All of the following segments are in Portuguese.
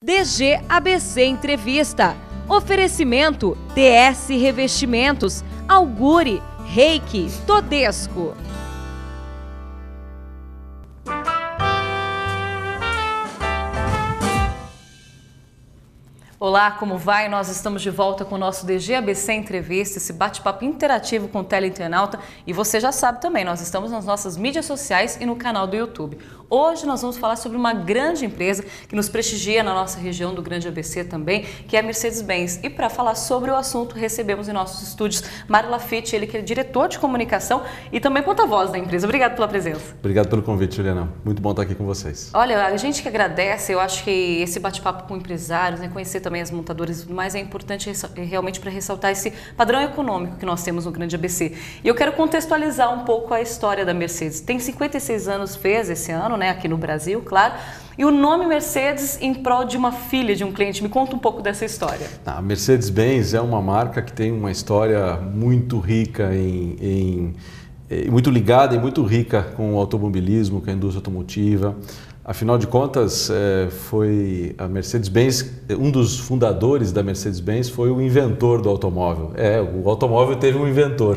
DG ABC Entrevista. Oferecimento DS Revestimentos, Augure, Reiki, Todesco. Olá, como vai? Nós estamos de volta com o nosso DG ABC Entrevista, esse bate-papo interativo com o teleinternauta. E você já sabe também, nós estamos nas nossas mídias sociais e no canal do YouTube. Hoje nós vamos falar sobre uma grande empresa que nos prestigia na nossa região do Grande ABC também, que é a Mercedes-Benz. E para falar sobre o assunto, recebemos em nossos estúdios Mário Lafitte, ele que é diretor de comunicação e também porta-voz da empresa. Obrigado pela presença. Obrigado pelo convite, Juliana. Muito bom estar aqui com vocês. Olha, a gente que agradece, eu acho que esse bate-papo com empresários, conhecer também as montadoras e tudo mais, é importante realmente para ressaltar esse padrão econômico que nós temos no Grande ABC. E eu quero contextualizar um pouco a história da Mercedes. Tem 56 anos, fez esse ano, aqui no Brasil, claro. E o nome Mercedes em prol de uma filha de um cliente. Me conta um pouco dessa história. A Mercedes-Benz é uma marca que tem uma história muito rica muito ligada e muito rica com o automobilismo, com a indústria automotiva. Afinal de contas, foi a Mercedes-Benz, um dos fundadores da Mercedes-Benz foi o inventor do automóvel. O automóvel teve um inventor.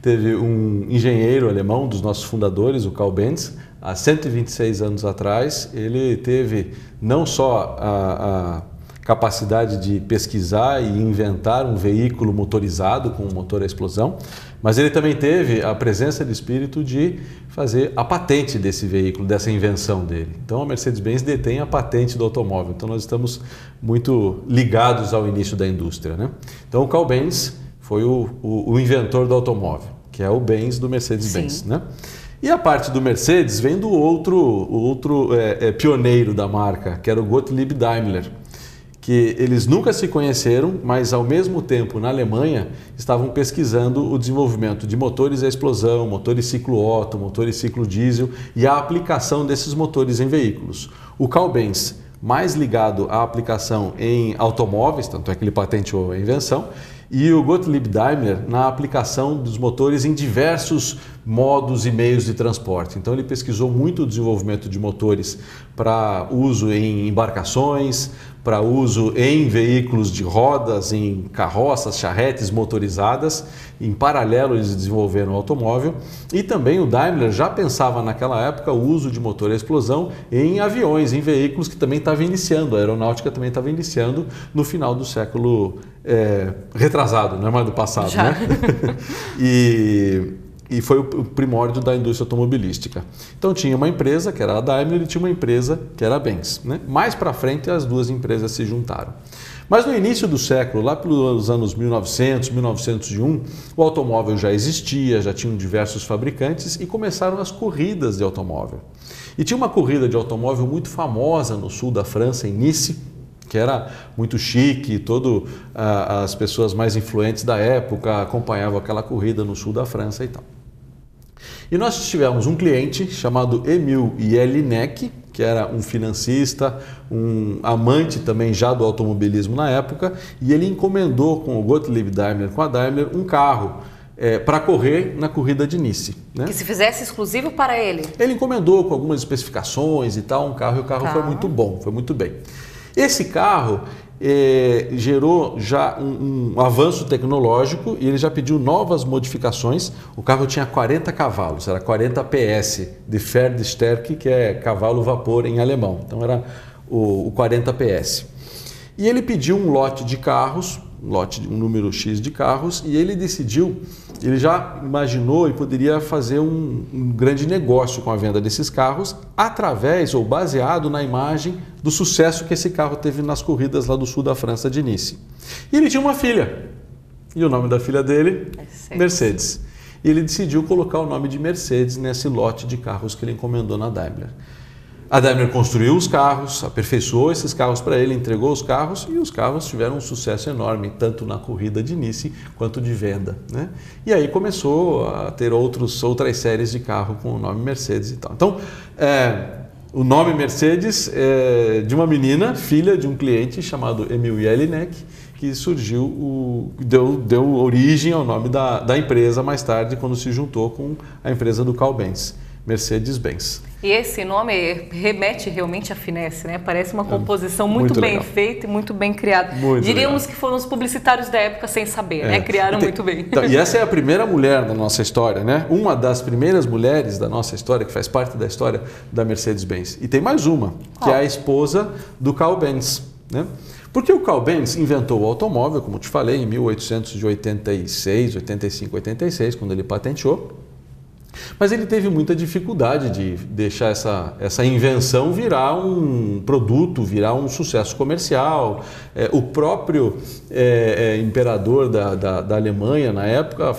Teve um engenheiro alemão, dos nossos fundadores, o Karl Benz, há 126 anos atrás. Ele teve não só a capacidade de pesquisar e inventar um veículo motorizado com um motor a explosão, mas ele também teve a presença de espírito de fazer a patente desse veículo, dessa invenção dele. Então a Mercedes-Benz detém a patente do automóvel, então nós estamos muito ligados ao início da indústria, Então o Karl Benz foi o inventor do automóvel, que é o Benz do Mercedes-Benz, E a parte do Mercedes vem do outro pioneiro da marca, que era o Gottlieb Daimler, que eles nunca se conheceram, mas ao mesmo tempo na Alemanha estavam pesquisando o desenvolvimento de motores a explosão, motores ciclo Otto, motores ciclo diesel e a aplicação desses motores em veículos. O Karl Benz, mais ligado à aplicação em automóveis, tanto é que ele patenteou a invenção, e o Gottlieb Daimler na aplicação dos motores em diversos modos e meios de transporte. Então ele pesquisou muito o desenvolvimento de motores para uso em embarcações, para uso em veículos de rodas, em carroças, charretes motorizadas. Em paralelo eles desenvolveram o automóvel e também o Daimler já pensava naquela época o uso de motor a explosão em aviões, em veículos que também estava iniciando, a aeronáutica também estava iniciando no final do século retrasado, não é mais do passado, já. E foi o primórdio da indústria automobilística. Então tinha uma empresa, que era a Daimler, e tinha uma empresa, que era a Benz. Mais para frente as duas empresas se juntaram. Mas no início do século, lá pelos anos 1900, 1901, o automóvel já existia, já tinham diversos fabricantes e começaram as corridas de automóvel. E tinha uma corrida de automóvel muito famosa no sul da França, em Nice, que era muito chique, as pessoas mais influentes da época acompanhavam aquela corrida no sul da França e tal. E nós tivemos um cliente chamado Emil Jelinek, que era um financista, um amante também já do automobilismo na época, e ele encomendou com o Gottlieb Daimler, com a Daimler, um carro para correr na corrida de Nice. Que se fizesse exclusivo para ele? Ele encomendou com algumas especificações e tal, um carro, e o carro foi muito bom, foi muito bem. Esse carro gerou já um avanço tecnológico e ele já pediu novas modificações. O carro tinha 40 cavalos, era 40 PS de Pferdestärke, que é cavalo vapor em alemão. Então era o 40 PS. E ele pediu um lote de carros, um número X de carros, e ele decidiu, ele já imaginou e poderia fazer um grande negócio com a venda desses carros através ou baseado na imagem do sucesso que esse carro teve nas corridas lá do sul da França de Nice. E ele tinha uma filha, e o nome da filha dele? Mercedes. E ele decidiu colocar o nome de Mercedes nesse lote de carros que ele encomendou na Daimler. A Daimler construiu os carros, aperfeiçoou esses carros para ele, entregou os carros e os carros tiveram um sucesso enorme, tanto na corrida de Nice quanto de venda. E aí começou a ter outras séries de carro com o nome Mercedes e tal. Então, o nome Mercedes é de uma menina, filha de um cliente chamado Emil Jelinek, que surgiu, deu origem ao nome da empresa mais tarde, quando se juntou com a empresa do Karl Benz, Mercedes-Benz. E esse nome remete realmente à finesse, né? Parece uma composição muito bem feita e muito bem criada. Diríamos que foram os publicitários da época sem saber, né? Criaram muito bem. Então, e essa é a primeira mulher da nossa história, né? Uma das primeiras mulheres da nossa história, que faz parte da história da Mercedes-Benz. E tem mais uma, que é a esposa do Carl Benz, né? Porque o Carl Benz inventou o automóvel, como te falei, em 1886, 85, 86, quando ele patenteou. Mas ele teve muita dificuldade de deixar essa invenção virar um produto, virar um sucesso comercial. O próprio imperador da Alemanha, na época,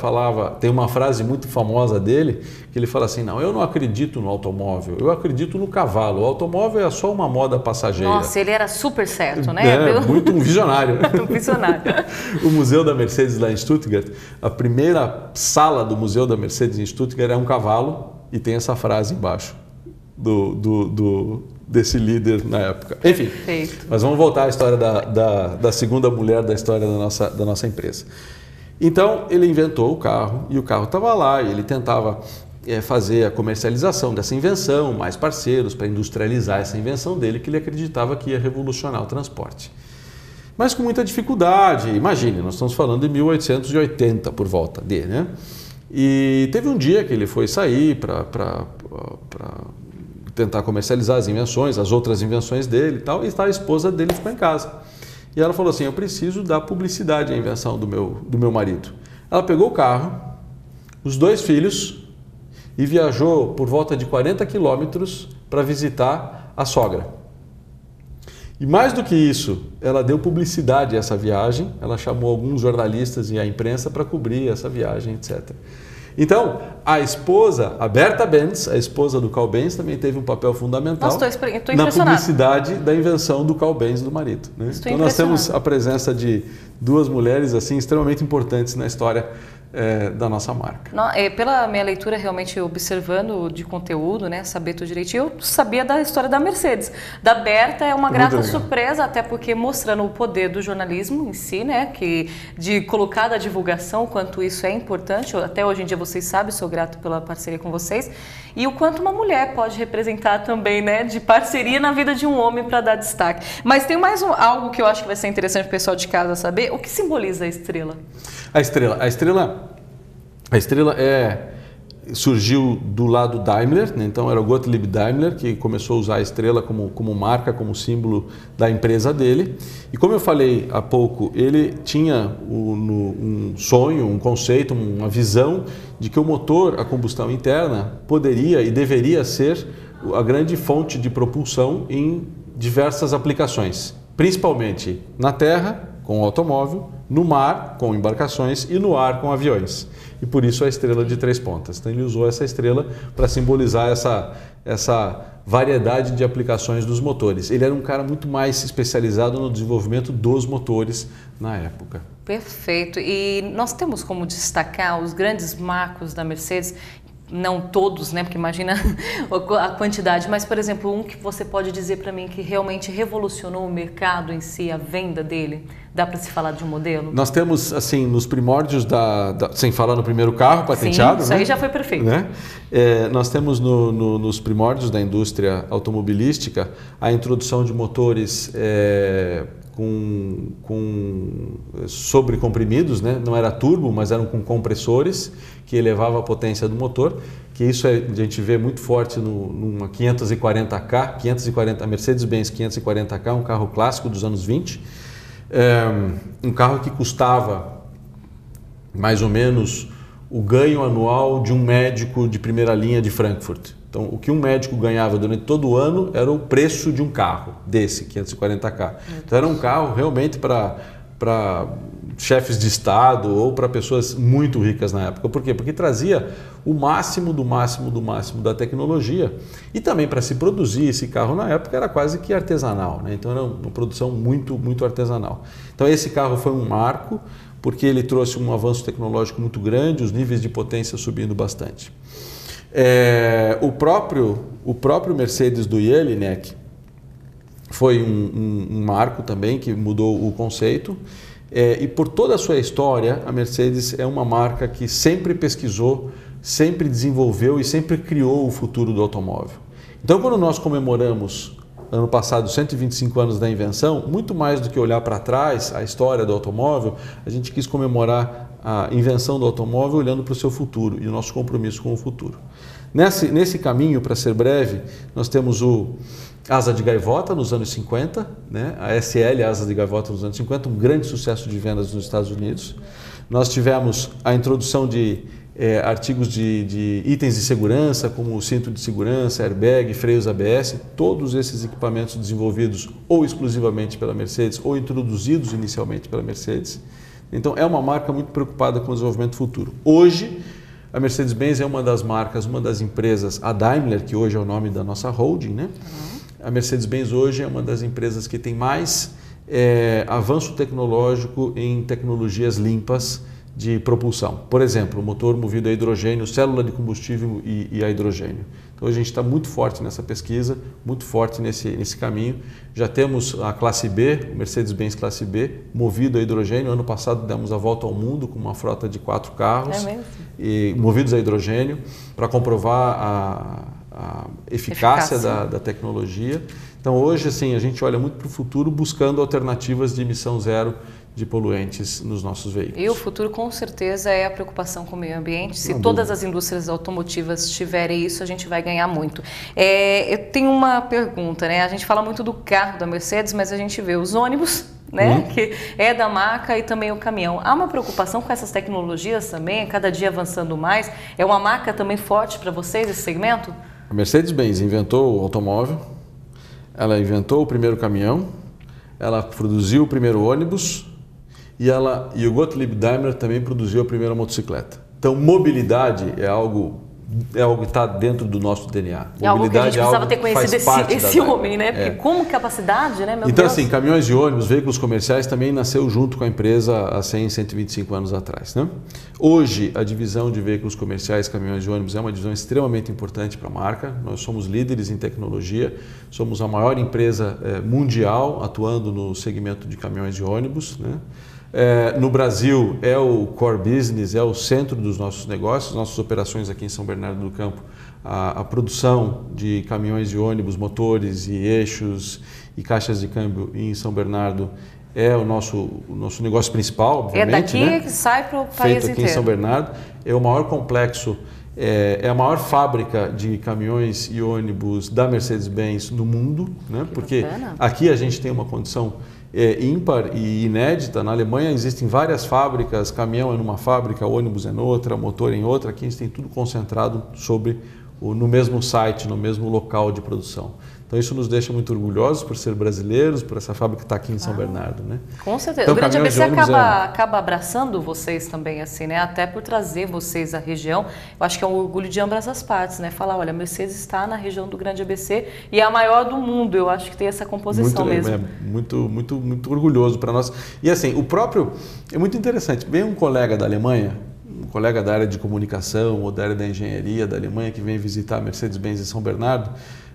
tem uma frase muito famosa dele, que ele fala assim, não, eu não acredito no automóvel, eu acredito no cavalo. O automóvel é só uma moda passageira. Nossa, ele era super certo, né? Muito um visionário. Um visionário. O Museu da Mercedes lá em Stuttgart, a primeira sala do Museu da Mercedes em Stuttgart é um cavalo e tem essa frase embaixo desse líder na época. Enfim, perfeito. Mas vamos voltar à história da segunda mulher da história da nossa empresa. Então, ele inventou o carro e o carro estava lá e ele tentava fazer a comercialização dessa invenção, mais parceiros para industrializar essa invenção dele, que ele acreditava que ia revolucionar o transporte. Mas com muita dificuldade. Imagine, nós estamos falando de 1880 por volta dele, né? E teve um dia que ele foi sair para tentar comercializar as invenções, as outras invenções dele e tal, e a esposa dele ficou em casa. E ela falou assim, eu preciso dar publicidade à invenção do meu marido. Ela pegou o carro, os 2 filhos, e viajou por volta de 40 quilômetros para visitar a sogra. E mais do que isso, ela deu publicidade a essa viagem, ela chamou alguns jornalistas e a imprensa para cobrir essa viagem, etc. Então, a esposa, a Berta Benz, a esposa do Carl Benz, também teve um papel fundamental na publicidade da invenção do Carl Benz do marido, né? Então nós temos a presença de 2 mulheres assim extremamente importantes na história da nossa marca. Não, pela minha leitura, realmente observando de conteúdo, né, saber tudo direitinho, eu sabia da história da Mercedes. Da Berta é uma grata surpresa, até porque mostrando o poder do jornalismo em si, né, que de colocar da divulgação, o quanto isso é importante. Até hoje em dia vocês sabem, sou grato pela parceria com vocês. E o quanto uma mulher pode representar também, né, de parceria na vida de um homem para dar destaque. Mas tem mais algo que eu acho que vai ser interessante para o pessoal de casa saber. O que simboliza a estrela? A estrela surgiu do lado Daimler, né? Então era o Gottlieb Daimler que começou a usar a estrela como marca, como símbolo da empresa dele. E como eu falei há pouco, ele tinha um sonho, um conceito, uma visão de que o motor a combustão interna poderia e deveria ser a grande fonte de propulsão em diversas aplicações, principalmente na terra, com o automóvel, no mar, com embarcações e no ar, com aviões. E por isso a estrela de 3 pontas. Então ele usou essa estrela para simbolizar essa variedade de aplicações dos motores. Ele era um cara muito mais especializado no desenvolvimento dos motores na época. Perfeito. E nós temos como destacar os grandes marcos da Mercedes, não todos, né? Porque imagina a quantidade, mas, por exemplo, um que você pode dizer para mim que realmente revolucionou o mercado em si, a venda dele. Dá para se falar de um modelo? Nós temos, assim, nos primórdios sem falar no primeiro carro patenteado. Sim, isso aí já foi perfeito. Né? Nós temos nos primórdios da indústria automobilística a introdução de motores com sobrecomprimidos, né? Não era turbo, mas eram com compressores que elevavam a potência do motor, que isso a gente vê muito forte numa 540K, a Mercedes-Benz 540K, um carro clássico dos anos 20, um carro que custava mais ou menos o ganho anual de um médico de primeira linha de Frankfurt. Então, o que um médico ganhava durante todo o ano era o preço de um carro desse 540K. Então, era um carro realmente para chefes de Estado ou para pessoas muito ricas na época. Por quê? Porque trazia o máximo do máximo do máximo da tecnologia. E também para se produzir esse carro na época era quase que artesanal, né? Então, era uma produção muito, muito artesanal. Então, esse carro foi um marco porque ele trouxe um avanço tecnológico muito grande, os níveis de potência subindo bastante. O próprio Mercedes do Jelinek foi um marco também que mudou o conceito, e por toda a sua história a Mercedes é uma marca que sempre pesquisou, sempre desenvolveu e sempre criou o futuro do automóvel. Então, quando nós comemoramos ano passado 125 anos da invenção, muito mais do que olhar para trás a história do automóvel, a gente quis comemorar a invenção do automóvel olhando para o seu futuro e o nosso compromisso com o futuro. Nesse caminho, para ser breve, nós temos o Asa de Gaivota nos anos 50, né? A SL Asa de Gaivota nos anos 50, um grande sucesso de vendas nos Estados Unidos. Nós tivemos a introdução de artigos de itens de segurança, como o cinto de segurança, airbag, freios ABS, todos esses equipamentos desenvolvidos ou exclusivamente pela Mercedes ou introduzidos inicialmente pela Mercedes. Então é uma marca muito preocupada com o desenvolvimento futuro. Hoje, a Mercedes-Benz é uma das marcas, uma das empresas, a Daimler, que hoje é o nome da nossa holding, né? A Mercedes-Benz hoje é uma das empresas que tem mais avanço tecnológico em tecnologias limpas de propulsão. Por exemplo, motor movido a hidrogênio, célula de combustível e a hidrogênio. Então a gente está muito forte nessa pesquisa, muito forte nesse caminho. Já temos a classe B, Mercedes-Benz classe B, movido a hidrogênio. Ano passado demos a volta ao mundo com uma frota de 4 carros movidos a hidrogênio para comprovar a eficácia da tecnologia. Então hoje assim, a gente olha muito para o futuro buscando alternativas de emissão zero de poluentes nos nossos veículos. E o futuro com certeza é a preocupação com o meio ambiente. Se todas as indústrias automotivas tiverem isso, a gente vai ganhar muito. Eu tenho uma pergunta, né? A gente fala muito do carro da Mercedes, mas a gente vê os ônibus, né? Que é da marca, e também o caminhão. Há uma preocupação com essas tecnologias também, cada dia avançando mais. É uma marca também forte para vocês esse segmento? A Mercedes-Benz inventou o automóvel, ela inventou o primeiro caminhão, ela produziu o primeiro ônibus e o Gottlieb Daimler também produziu a primeira motocicleta. Então, mobilidade é algo que está dentro do nosso DNA. É algo que a gente precisava ter conhecido esse homem, né? Porque como capacidade, né, meu Então, Deus. assim, caminhões e ônibus, veículos comerciais também nasceu junto com a empresa há 100, 125 anos atrás, né? Hoje, a divisão de veículos comerciais, caminhões e ônibus é uma divisão extremamente importante para a marca. Nós somos líderes em tecnologia, somos a maior empresa mundial atuando no segmento de caminhões e ônibus, né? No Brasil é o core business, é o centro dos nossos negócios, nossas operações aqui em São Bernardo do Campo, a produção de caminhões e ônibus, motores e eixos e caixas de câmbio em São Bernardo é o nosso negócio principal, obviamente. É daqui, né? Que sai para o país inteiro. Feito aqui em São Bernardo, é o maior complexo, é a maior fábrica de caminhões e ônibus da Mercedes-Benz no mundo, né? Porque aqui a gente tem uma condição ímpar e inédita. Na Alemanha existem várias fábricas, caminhão é numa fábrica, ônibus é noutra, motor em outra. Aqui a gente tem tudo concentrado no mesmo site, no mesmo local de produção. Então isso nos deixa muito orgulhosos por ser brasileiros, por essa fábrica estar aqui em São Bernardo, né? Com certeza. Então, o Grande ABC acaba abraçando vocês também, assim, né? Até por trazer vocês à região. Eu acho que é um orgulho de ambas as partes, né? Falar, olha, a Mercedes está na região do Grande ABC e é a maior do mundo. Eu acho que tem essa composição mesmo. Muito orgulhoso para nós. E assim, é muito interessante. Vem um colega da Alemanha, um colega da área de comunicação ou da área da engenharia da Alemanha que vem visitar a Mercedes-Benz em São Bernardo,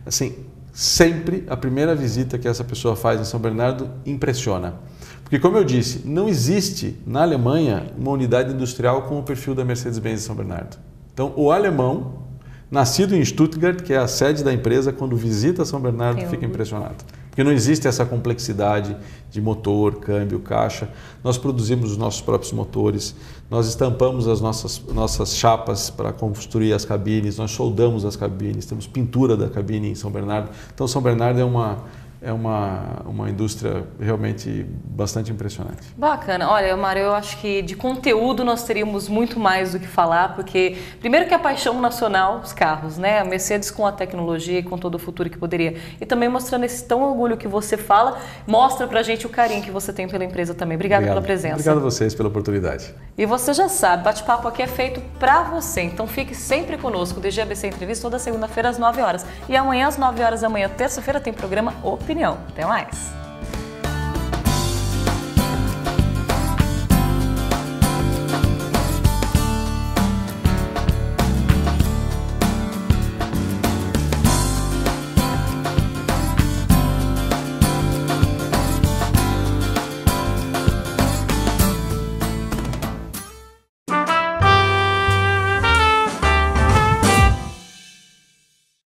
assim, sempre a primeira visita que essa pessoa faz em São Bernardo impressiona. Porque, como eu disse, não existe na Alemanha uma unidade industrial com o perfil da Mercedes-Benz em São Bernardo. Então, o alemão, nascido em Stuttgart, que é a sede da empresa, quando visita São Bernardo, fica impressionado. Porque não existe essa complexidade de motor, câmbio, caixa. Nós produzimos os nossos próprios motores, nós estampamos as nossas chapas para construir as cabines, nós soldamos as cabines, temos pintura da cabine em São Bernardo. Então, São Bernardo é uma indústria realmente bastante impressionante. Bacana. Olha, Mário, eu acho que de conteúdo nós teríamos muito mais do que falar, porque primeiro que a paixão nacional, os carros, né? A Mercedes com a tecnologia e com todo o futuro que poderia. E também mostrando esse tão orgulho que você fala, mostra pra gente o carinho que você tem pela empresa também. Obrigado pela presença. Obrigado a vocês pela oportunidade. E você já sabe, bate-papo aqui é feito pra você, então fique sempre conosco. O DG ABC Entrevista toda segunda-feira às 9 horas. E amanhã às 9 horas da manhã, terça-feira, tem programa Opinião. Até mais!